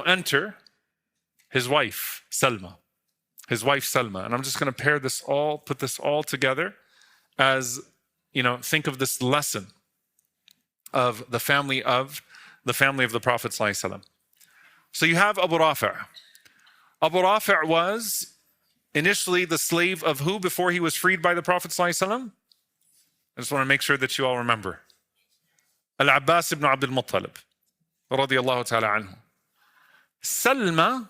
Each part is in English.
enter his wife, Salma. His wife, Salma. And I'm just going to put this all together as, think of this lesson of the family of the Prophet ﷺ. So you have Abu Rafi'. Abu Rafi' was initially the slave of who before he was freed by the Prophet ﷺ? I just want to make sure that you all remember. Al-Abbas ibn Abdul Muttalib, radiyallahu ta'ala anhu. Salma,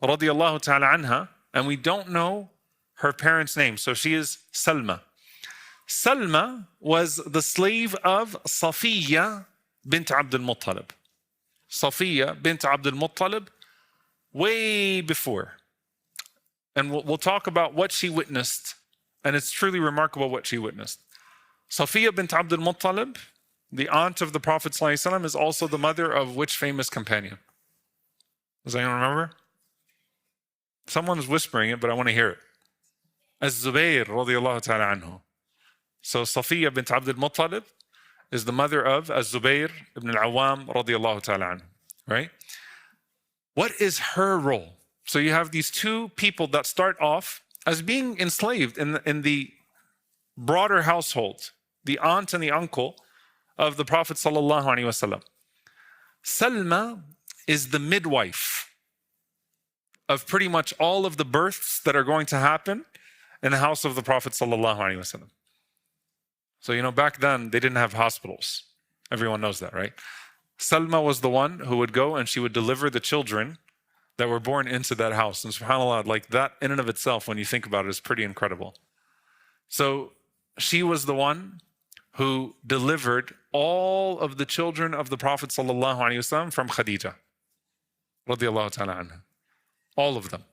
radiyallahu ta'ala anha, and we don't know her parents' name, so she is Salma. Salma was the slave of Safiya bint Abdul Muttalib. Safiya bint Abdul Muttalib, way before. And we'll talk about what she witnessed, and it's truly remarkable what she witnessed. Safiya bint Abdul Muttalib, the aunt of the Prophet ﷺ, is also the mother of which famous companion? Does anyone remember? Someone is whispering it, but I want to hear it. Al-Zubayr radiyallahu ta'ala anhu. So Safiya bint Abdul Muttalib is the mother of al-Zubayr ibn al-Awwam radiyallahu ta'ala anhu. Right? What is her role? So you have these two people that start off as being enslaved in the broader household, the aunt and the uncle of the Prophet sallallahu alaihi wasallam. Salma is the midwife of pretty much all of the births that are going to happen in the house of the Prophet sallallahu alaihi wasallam. So back then they didn't have hospitals. Everyone knows that, right? Salma was the one who would go and she would deliver the children that were born into that house. And subhanAllah, like that in and of itself, when you think about it, is pretty incredible. So she was the one who delivered all of the children of the Prophet ﷺ from Khadija, radiyallahu ta'ala anha. All of them,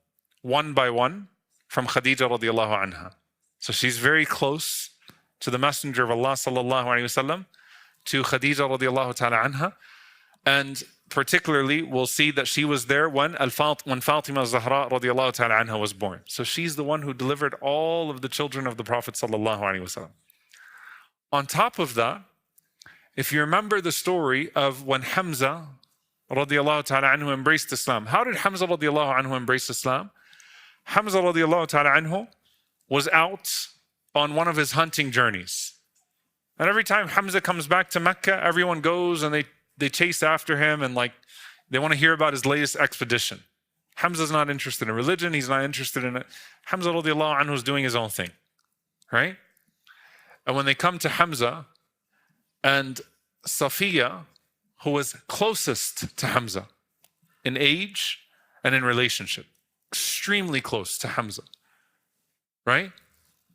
one by one, from Khadija radiyallahu anha. So she's very close to the Messenger of Allah sallallahu alaihi wasallam, to Khadija radiyallahu ta'ala anha. And particularly, we'll see that she was there when Fatima Zahra radiyallahu ta'ala anha was born. So she's the one who delivered all of the children of the Prophet sallallahu alaihi wasallam. On top of that, if you remember the story of when Hamza radiyallahu ta'ala anhu embraced Islam. How did Hamza radiyallahu anhu embrace Islam? Hamza radiyallahu ta'ala anhu was out on one of his hunting journeys. And every time Hamza comes back to Mecca, everyone goes and they chase after him and they want to hear about his latest expedition. Hamza's not interested in religion, he's not interested in it. Hamza radiallahu anhu is doing his own thing, right? And when they come to Hamza, and Safiya, who was closest to Hamza in age and in relationship, extremely close to Hamza, right?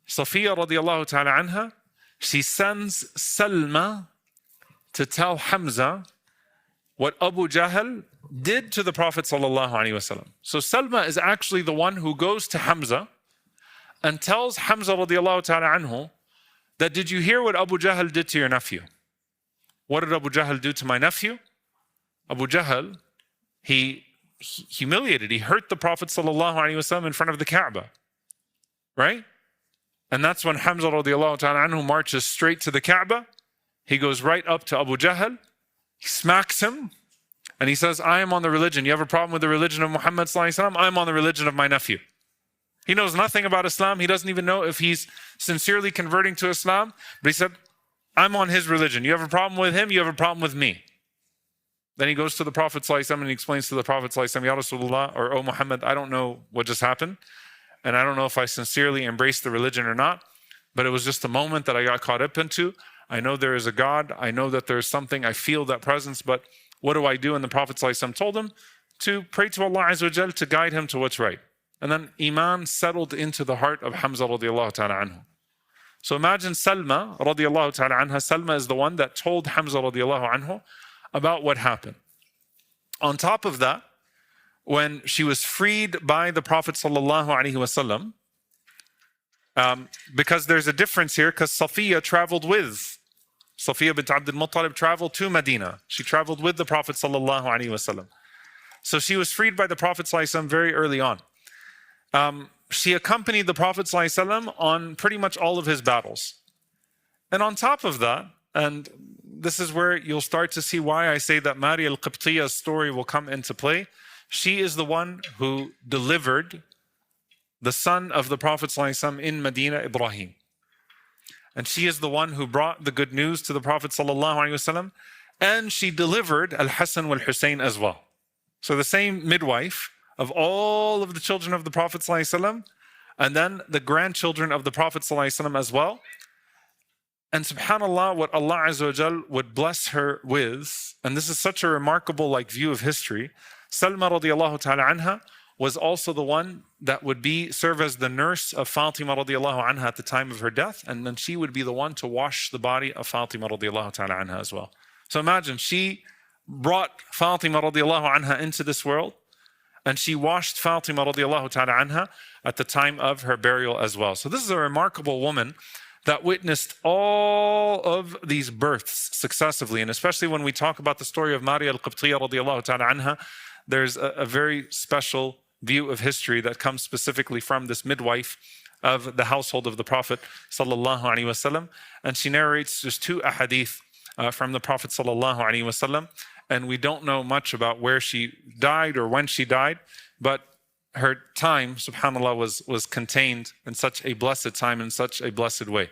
Safiya radiallahu ta'ala anha, she sends Salma to tell Hamza what Abu Jahl did to the Prophet sallallahu alaihi wasallam. So Salma is actually the one who goes to Hamza and tells Hamza radiallahu ta'ala anhu that, did you hear what Abu Jahl did to your nephew? What did Abu Jahl do to my nephew? Abu Jahl, he humiliated, he hurt the Prophet sallallahu alaihi wasallam in front of the Kaaba, right? And that's when Hamza radiallahu ta'ala anhu marches straight to the Kaaba. He goes right up to Abu Jahl, he smacks him, and he says, I am on the religion. You have a problem with the religion of Muhammad sallallahu alaihi wasallam? I'm on the religion of my nephew. He knows nothing about Islam. He doesn't even know if he's sincerely converting to Islam. But he said, I'm on his religion. You have a problem with him, you have a problem with me. Then he goes to the Prophet ﷺ and he explains to the Prophet ﷺ, Ya Rasulullah, or O Muhammad, I don't know what just happened. And I don't know if I sincerely embraced the religion or not. But it was just a moment that I got caught up into. I know there is a God. I know that there is something. I feel that presence. But what do I do? And the Prophet ﷺ told him to pray to Allah Azza wa Jal to guide him to what's right. And then Iman settled into the heart of Hamza radiallahu ta'ala anhu. So imagine Salma radiallahu ta'ala anha. Salma is the one that told Hamza radiallahu anhu about what happened. On top of that, when she was freed by the Prophet sallallahu alaihi wasallam, because there's a difference here, because Safiya bint Abdul Muttalib traveled to Medina. She traveled with the Prophet sallallahu alaihi wasallam. So she was freed by the Prophet sallallahu alaihi wasallam very early on. She accompanied the Prophet ﷺ on pretty much all of his battles. And on top of that, and this is where you'll start to see why I say that Maria al-Qibtiya's story will come into play. She is the one who delivered the son of the Prophet ﷺ in Medina, Ibrahim. And she is the one who brought the good news to the Prophet ﷺ, and she delivered al-Hasan wal-Husayn as well. So the same midwife of all of the children of the Prophet ﷺ, and then the grandchildren of the Prophet ﷺ as well. And subhanAllah, what Allah Azza wa Jal would bless her with, and this is such a remarkable view of history, Salma radiallahu ta'ala anha was also the one that would serve as the nurse of Fatima radiallahu anha at the time of her death, and then she would be the one to wash the body of Fatima radiallahu ta'ala anha as well. So imagine, she brought Fatima radiallahu anha into this world, and she washed Fatima radiallahu ta'ala anha at the time of her burial as well. So this is a remarkable woman that witnessed all of these births successively. And especially when we talk about the story of Maria al-Qibtiyya radiallahu ta'ala anha, there's a very special view of history that comes specifically from this midwife of the household of the Prophet sallallahu alaihi wasallam. And she narrates just 2 ahadith from the Prophet sallallahu alaihi wasallam. And we don't know much about where she died or when she died, but her time, subhanAllah, was contained in such a blessed time, in such a blessed way.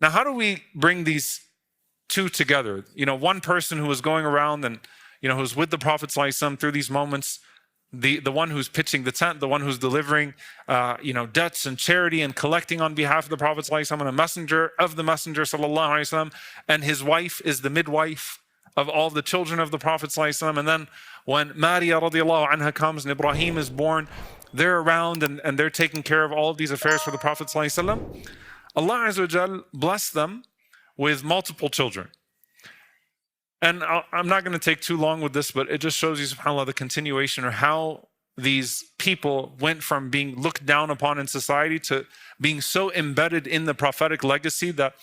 Now, how do we bring these 2 together? One person who was going around and, who's with the Prophet ﷺ through these moments, the one who's pitching the tent, the one who's delivering, debts and charity and collecting on behalf of the Prophet ﷺ, and a messenger of the Messenger sallallahu alaihi wasallam, and his wife is the midwife of all the children of the Prophet ﷺ. And then when Maria radiallahu anha comes and Ibrahim is born, they're around and they're taking care of all of these affairs for the Prophet ﷺ. Allah Azza wa Jal blessed them with multiple children. And I'm not going to take too long with this, but it just shows you, subhanAllah, the continuation, or how these people went from being looked down upon in society to being so embedded in the prophetic legacy that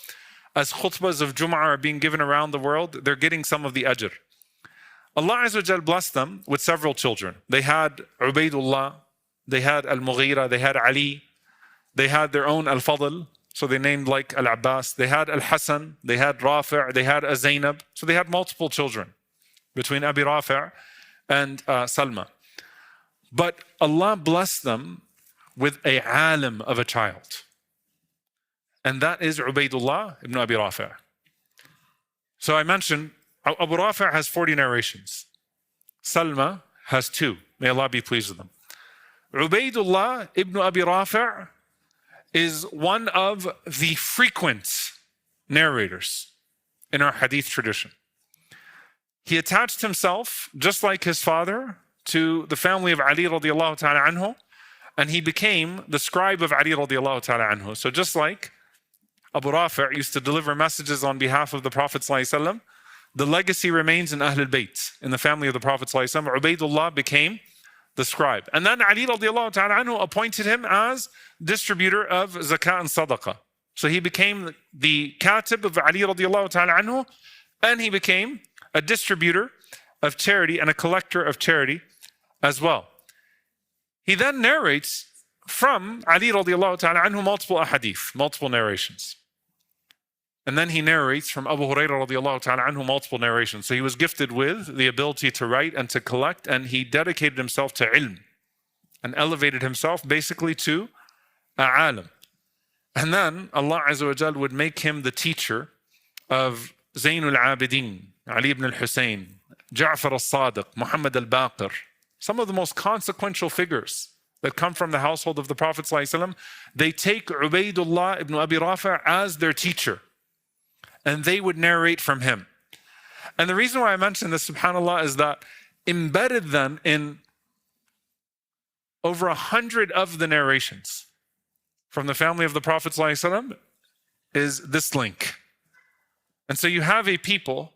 as khutbahs of Jum'ah are being given around the world, they're getting some of the ajr. Allah Azza wa Jal blessed them with several children. They had Ubaydullah, they had al-Mughira, they had Ali, they had their own al-Fadl, so they named like al-Abbas, they had al-Hasan, they had Rafi', they had Zainab, so they had multiple children between Abi Rafi' and Salma. But Allah blessed them with a alim of a child. And that is Ubaydullah ibn Abu Rafi. So I mentioned Abu Rafi has 40 narrations. Salma has 2. May Allah be pleased with them. Ubaydullah ibn Abu Rafi is one of the frequent narrators in our hadith tradition. He attached himself, just like his father, to the family of Ali radiallahu ta'ala anhu, and he became the scribe of Ali radiallahu ta'ala anhu. So just like Abu Rafi' used to deliver messages on behalf of the Prophet ﷺ, the legacy remains in Ahlul Bayt, in the family of the Prophet ﷺ. Ubaydullah became the scribe. And then Ali radiallahu ta'ala anhu appointed him as distributor of zakat and sadaqah. So he became the katib of Ali radiallahu ta'ala anhu, and he became a distributor of charity and a collector of charity as well. He then narrates from Ali radiallahu ta'ala anhu multiple ahadith, multiple narrations. And then he narrates from Abu Hurairah radiallahu ta'ala anhu multiple narrations. So he was gifted with the ability to write and to collect, and he dedicated himself to ilm and elevated himself basically to a alim. And then Allah Azza wa Jal would make him the teacher of Zaynul Abidin, Ali ibn al-Husayn, Ja'far al-Sadiq, Muhammad al-Baqir, some of the most consequential figures that come from the household of the Prophet ﷺ. They take Ubaydullah ibn Abi Rafi as their teacher, and they would narrate from him. And the reason why I mention this, subhanAllah, is that embedded then in over 100 of the narrations from the family of the Prophet ﷺ is this link. And so you have a people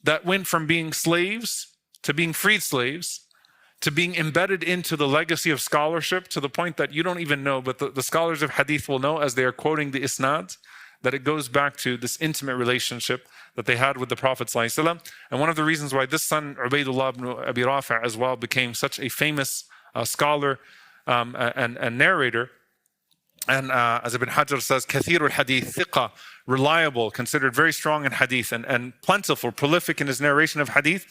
that went from being slaves to being freed slaves to being embedded into the legacy of scholarship, to the point that you don't even know, but the scholars of hadith will know as they are quoting the isnad, that it goes back to this intimate relationship that they had with the Prophet ﷺ. And one of the reasons why this son, Ubaydullah ibn Abi Rafi' as well, became such a famous scholar and narrator, And as Ibn Hajar says, kathir al-hadith, thiqa, reliable, considered very strong in hadith and plentiful, prolific in his narration of hadith,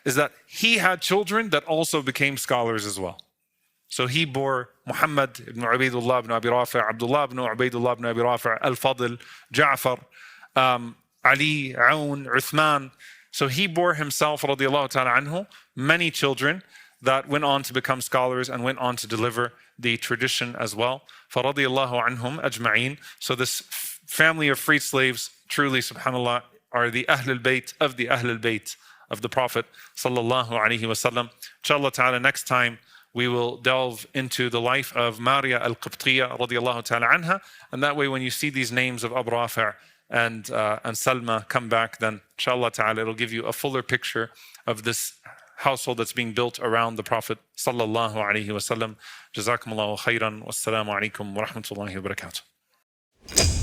is that he had children that also became scholars as well. So he bore Muhammad ibn Ubaydullah ibn Abu Rafi, Abdullah ibn Ubaydullah ibn Abu Rafi, al-Fadl, Ja'far, Ali, Aun, Uthman. So he bore himself, radiallahu ta'ala anhu, many children that went on to become scholars and went on to deliver the tradition as well. فَرَضِيَ اللَّهُ عَنْهُمْ أَجْمَعِينَ. So this family of freed slaves, truly, subhanAllah, are the Ahlul Bayt of the Ahlul Bayt of the Prophet sallallahu alaihi wasallam. Inshallah ta'ala, next time we will delve into the life of Maria al-Qibtiya radiallahu ta'ala anha. And that way, when you see these names of Abu Rafi' and Salma come back, then inshallah ta'ala, it'll give you a fuller picture of this household that's being built around the Prophet sallallahu alaihi wasallam. Jazakumullahu khairan. Wassalamu alaikum wa rahmatullahi wa barakatuh.